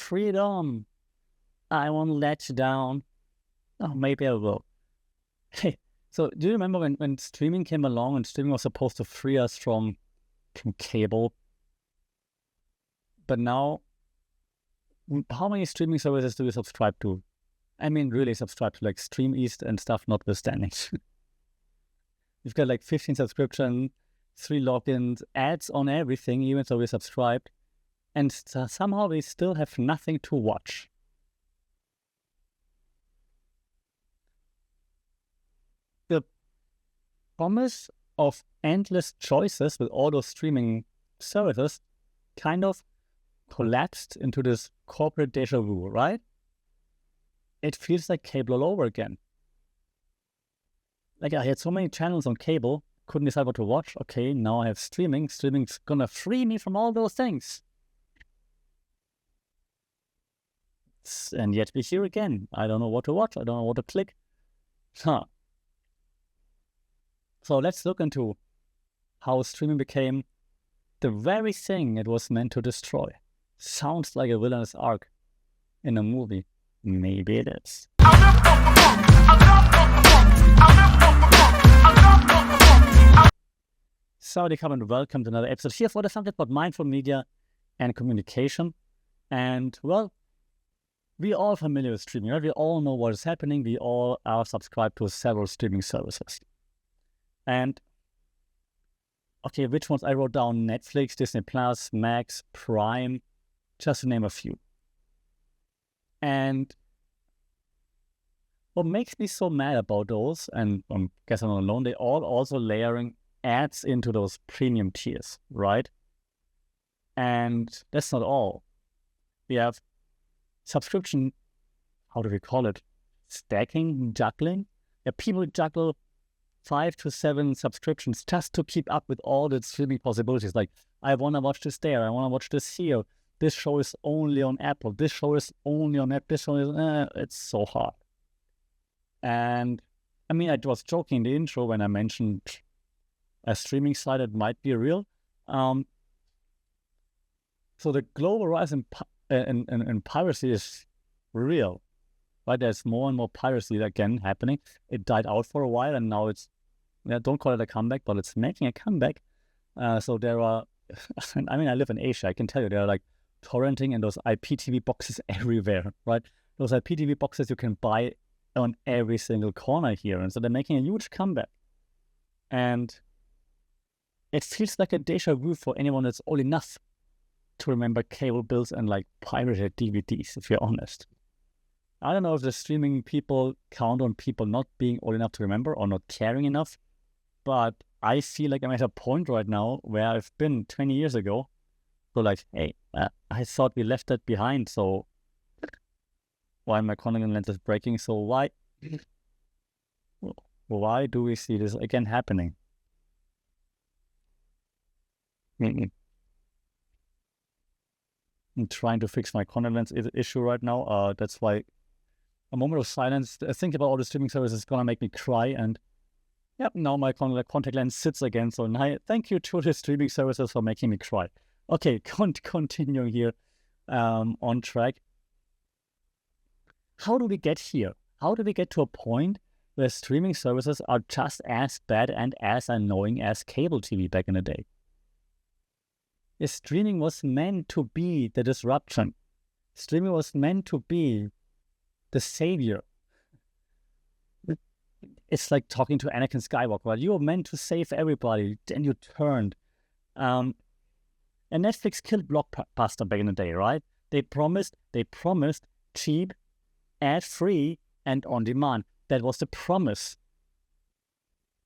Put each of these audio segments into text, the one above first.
freedom. I won't let you down. Oh, maybe I will. Hey, so do you remember when streaming came along and streaming was supposed to free us from cable? But now, how many streaming services do you subscribe to? I mean, really subscribe to, like Stream East and stuff notwithstanding. You've got like 15 subscriptions, 3 logins, ads on everything, even though we subscribed. And somehow we still have nothing to watch. The promise of endless choices with all those streaming services kind of collapsed into this corporate deja vu, right? It feels like cable all over again. Like, I had so many channels on cable, couldn't decide what to watch. Okay, now I have streaming. Streaming's gonna free me from all those things. And yet we're here again. I don't know what to watch. I don't know what to click. So let's look into how streaming became the very thing it was meant to destroy. Sounds like a villainous arc in a movie. Maybe it is. Saudi come and welcome to another episode here for the subject about mindful media and communication. And well, we are all familiar with streaming, right? We all know what is happening. We all are subscribed to several streaming services. And okay, which ones I wrote down? Netflix, Disney Plus, Max, Prime, just to name a few. And what makes me so mad about those, and I guess I'm not alone, they all also layering ads into those premium tiers, right? And that's not all. We have subscription, how do we call it? Stacking, juggling? Yeah, people juggle 5 to 7 subscriptions just to keep up with all the streaming possibilities. Like, I want to watch this there, I want to watch this here. This show is only on Apple. This show is only on Apple. This show is, it's so hard. And I mean, I was joking in the intro when I mentioned a streaming site that might be real. So the global rise in piracy is real, right? There's more and more piracy again happening. It died out for a while, and now it's, don't call it a comeback, but it's making a comeback. So there are, I mean, I live in Asia. I can tell you there are like torrenting and those IPTV boxes everywhere, right? Those IPTV boxes you can buy on every single corner here. And so they're making a huge comeback. And it feels like a deja vu for anyone that's old enough to remember cable bills and like pirated DVDs, if you're honest. I don't know if the streaming people count on people not being old enough to remember or not caring enough, but I feel like I'm at a point right now where I've been 20 years ago. So like, hey, I thought we left that behind, so why my contact lens is breaking, so why do we see this again happening? I'm trying to fix my contact lens issue right now. That's why a moment of silence, think about all the streaming services is gonna make me cry, and yep, now my contact lens sits again. So thank you to the streaming services for making me cry. Okay, continuing here on track. How do we get here? How do we get to a point where streaming services are just as bad and as annoying as cable TV back in the day? Streaming was meant to be the disruption. Streaming was meant to be the savior. It's like talking to Anakin Skywalker, right? You were meant to save everybody, then you turned. And Netflix killed Blockbuster back in the day, right? They promised cheap, ad-free, and on demand. That was the promise.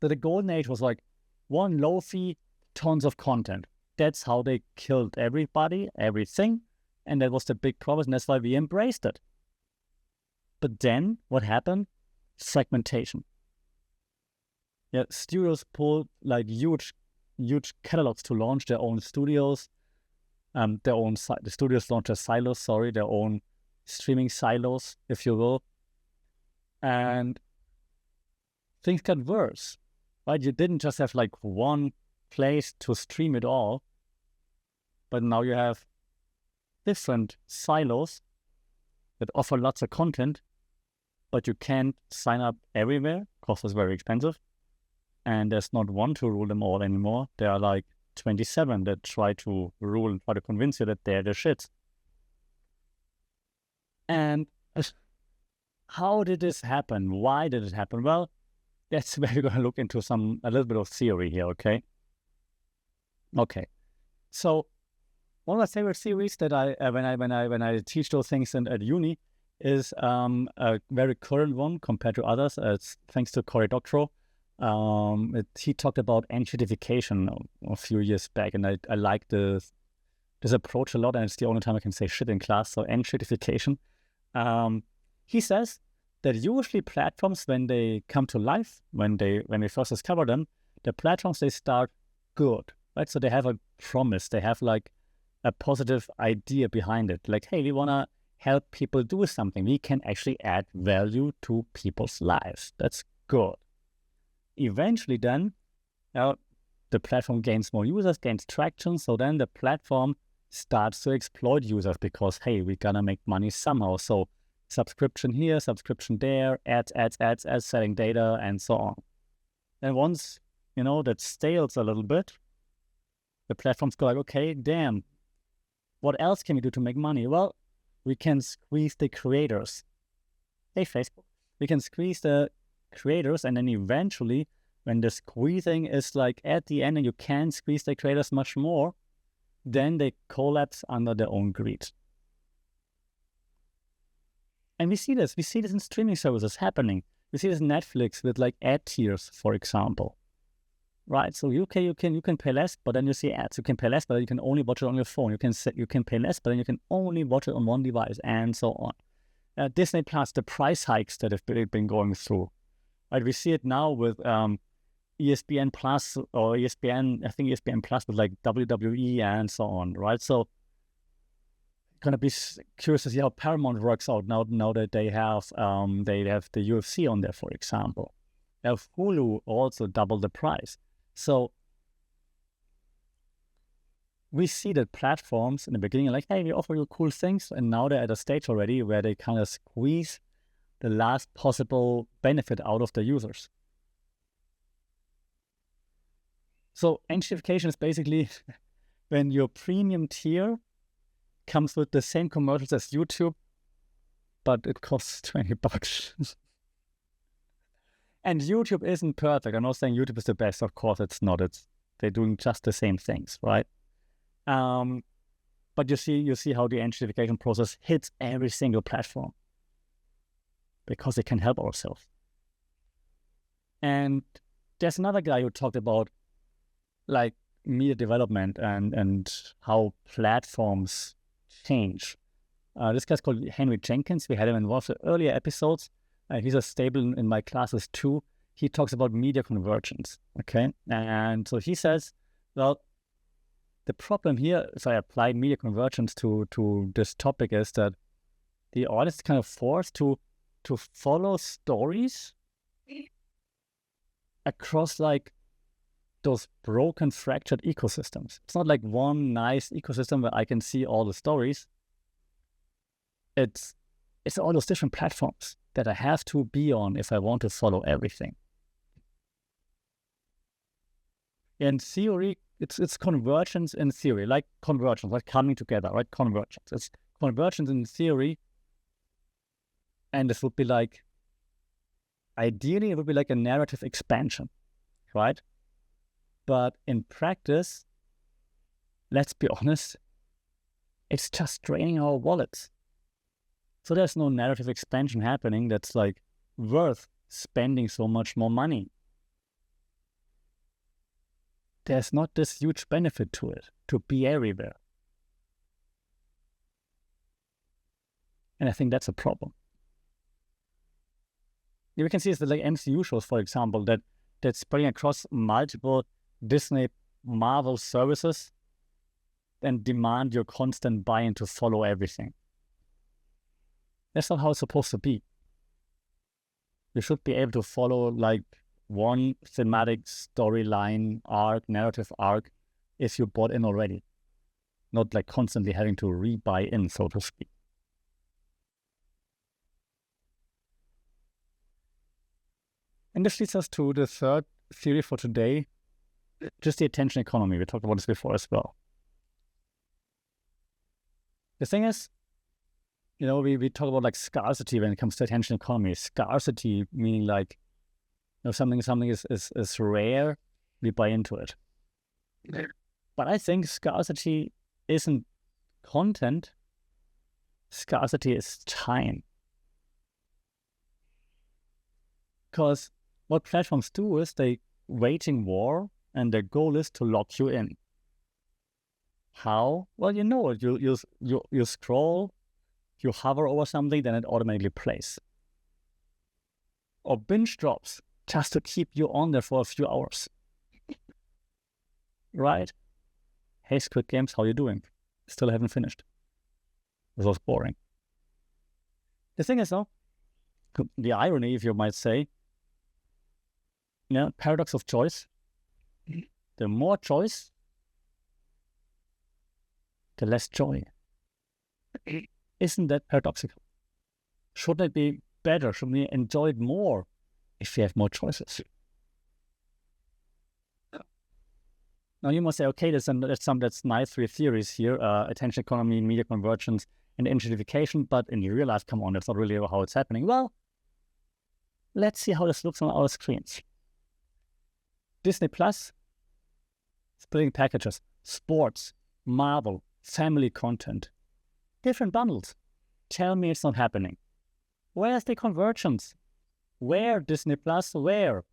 That the golden age was like one low fee, tons of content. That's how they killed everybody, everything, and that was the big promise, and that's why we embraced it. But then, what happened? Fragmentation. Yeah, studios pulled like huge catalogs to launch their own studios. The studios launched their silos, their own streaming silos, if you will. And things got worse, right? You didn't just have like one place to stream it all, but now you have different silos that offer lots of content, but you can't sign up everywhere because it's very expensive. And there's not one to rule them all anymore. There are like 27 that try to rule, try to convince you that they're the shit. And how did this happen? Why did it happen? Well, that's where we're going to look into a little bit of theory here, okay? Okay. So one of my favorite theories that when I teach those things at uni is a very current one compared to others. It's thanks to Doctorow. He talked about enshittification a few years back, and I like this approach a lot, and it's the only time I can say shit in class. So enshittification. He says that usually platforms, when they come to life, when we first discover them, the platforms, they start good, right? So they have a promise, they have like a positive idea behind it. Like, hey, we want to help people do something. We can actually add value to people's lives. That's good. Eventually then, the platform gains more users, gains traction. So then the platform starts to exploit users because, hey, we're going to make money somehow. So subscription here, subscription there, ads, selling data, and so on. And once, that stales a little bit, the platforms go like, okay, damn, what else can we do to make money? Well, we can squeeze the creators. Hey, Facebook. We can squeeze the creators, and then eventually, when the squeezing is like at the end and you can squeeze the creators much more, then they collapse under their own greed. And we see this in streaming services happening. We see this in Netflix with like ad tiers, for example. Right? So you can pay less, but then you see ads. You can pay less, but you can only watch it on your phone. You can pay less, but then you can only watch it on one device, and so on. Disney Plus, the price hikes that have been going through. Right? We see it now with ESPN Plus or ESPN. I think ESPN Plus with like WWE and so on. Right? So gonna be curious to see how Paramount works out now that they have the UFC on there, for example. Hulu also doubled the price. So we see that platforms in the beginning are like, hey, we offer you cool things, and now they're at a stage already where they kind of squeeze the last possible benefit out of the users. So enshittification is basically when your premium tier comes with the same commercials as YouTube, but it costs $20. And YouTube isn't perfect. I'm not saying YouTube is the best. Of course, it's not. They're doing just the same things, right? But you see how the enshittification process hits every single platform because it can help ourselves. And there's another guy who talked about like media development and how platforms change. This guy's called Henry Jenkins. We had him in one of the earlier episodes. He's a staple in my classes too. He talks about media convergence, okay? And so he says, well, the problem here, if I apply media convergence to this topic, is that the audience is kind of forced to follow stories across like those broken, fractured ecosystems. It's not like one nice ecosystem where I can see all the stories. It's all those different platforms that I have to be on if I want to follow everything. In theory, it's convergence in theory, like convergence, like coming together, right? Convergence. It's convergence in theory. And this would be like, ideally, it would be like a narrative expansion, right? But in practice, let's be honest, it's just draining our wallets. So there's no narrative expansion happening that's like worth spending so much more money. There's not this huge benefit to it, to be everywhere. And I think that's a problem. We can see it's like MCU shows, for example, that's spreading across multiple Disney Marvel services and demand your constant buy-in to follow everything. That's not how it's supposed to be. You should be able to follow like one thematic storyline arc, narrative arc, if you bought in already. Not like constantly having to re-buy in, so to speak. And this leads us to the third theory for today, just the attention economy. We talked about this before as well. The thing is, we talk about like scarcity when it comes to attention economy. Scarcity meaning like, something is rare, we buy into it. But I think scarcity isn't content. Scarcity is time. Because what platforms do is they waging war, and their goal is to lock you in. How? Well, you scroll, you hover over something, then it automatically plays. Or binge drops, just to keep you on there for a few hours. Right? Hey, Squid Games, how you doing? Still haven't finished. This was boring. The thing is, though, the irony, if you might say, paradox of choice. The more choice, the less joy. Isn't that paradoxical? Shouldn't it be better? Shouldn't we enjoy it more if we have more choices? Now you must say, okay, that's nice three theories here, attention economy, media convergence, and enshittification, but in real life, come on, that's not really how it's happening. Well, let's see how this looks on our screens. Disney Plus, splitting packages, sports, Marvel, family content, different bundles. Tell me it's not happening. Where's the convergence? Where, Disney Plus, where?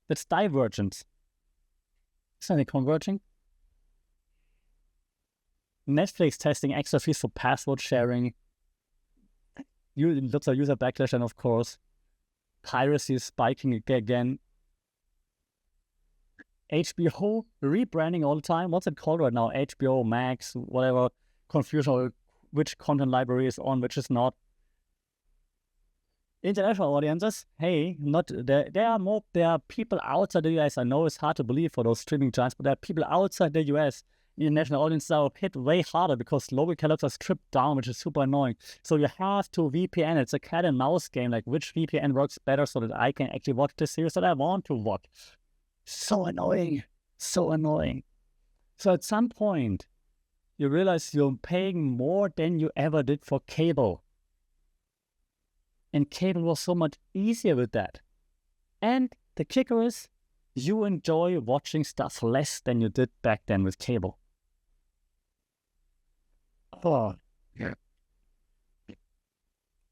That's divergence. Isn't it converging? Netflix testing extra fees for password sharing. Lots of user backlash, and of course, piracy is spiking again. HBO rebranding all the time. What's it called right now? HBO Max, whatever. Confusion over which content library is on, which is not. International audiences, hey, there are people outside the US. I know it's hard to believe for those streaming giants, but there are people outside the US. International audiences are hit way harder because local catalogs are stripped down, which is super annoying. So you have to VPN. It's a cat and mouse game, like which VPN works better so that I can actually watch the series that I want to watch. So annoying. So annoying. So at some point, you realize you're paying more than you ever did for cable. And cable was so much easier with that. And the kicker is, you enjoy watching stuff less than you did back then with cable. Oh, yeah.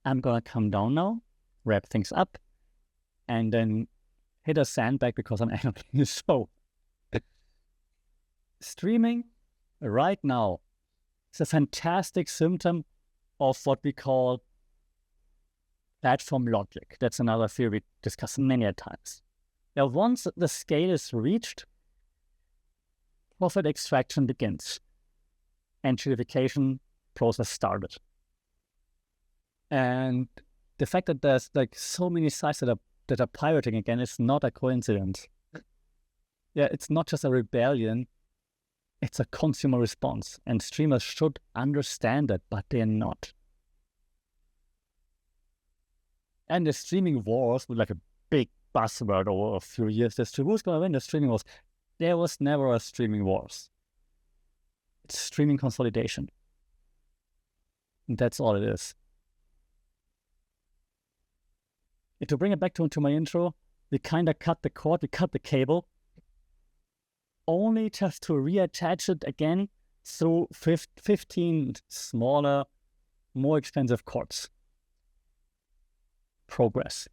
I'm gonna come down now, wrap things up, and then hit a sandbag because I'm angry. So, streaming right now is a fantastic symptom of what we call platform logic. That's another theory we discussed many a times. Now, once the scale is reached, profit extraction begins. Enshittification process started. And the fact that there's like so many sites that are pirating again is not a coincidence. Yeah, it's not just a rebellion, it's a consumer response. And streamers should understand that, but they're not. And the streaming wars were like a big buzzword over a few years. Who's going to win the streaming wars? There was never a streaming wars. It's streaming consolidation. And that's all it is. And to bring it back to my intro, we kind of cut the cord, we cut the cable, only just to reattach it again through 15 smaller, more expensive cords. Progress.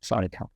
Sorry, Cal.